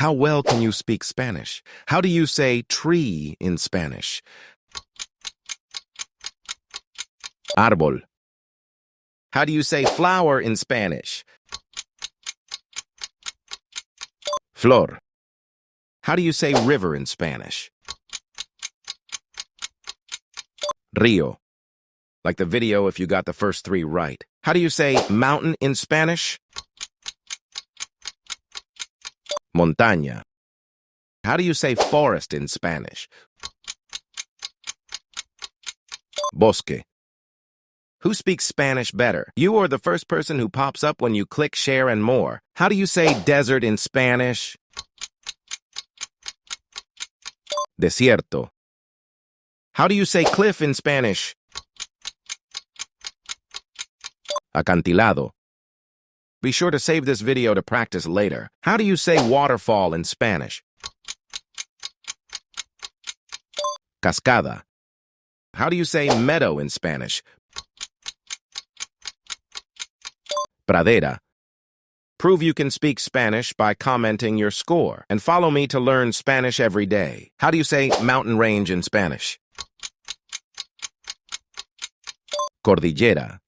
How well can you speak Spanish? How do you say tree in Spanish? Árbol. How do you say flower in Spanish? Flor. How do you say river in Spanish? Río. Like the video if you got the first three right. How do you say mountain in Spanish? Montaña. How do you say forest in Spanish? Bosque. Who speaks Spanish better? You or the first person who pops up when you click share and more? How do you say desert in Spanish? Desierto. How do you say cliff in Spanish? Acantilado. Be sure to save this video to practice later. How do you say waterfall in Spanish? Cascada. How do you say meadow in Spanish? Pradera. Prove you can speak Spanish by commenting your score. And follow me to learn Spanish every day. How do you say mountain range in Spanish? Cordillera.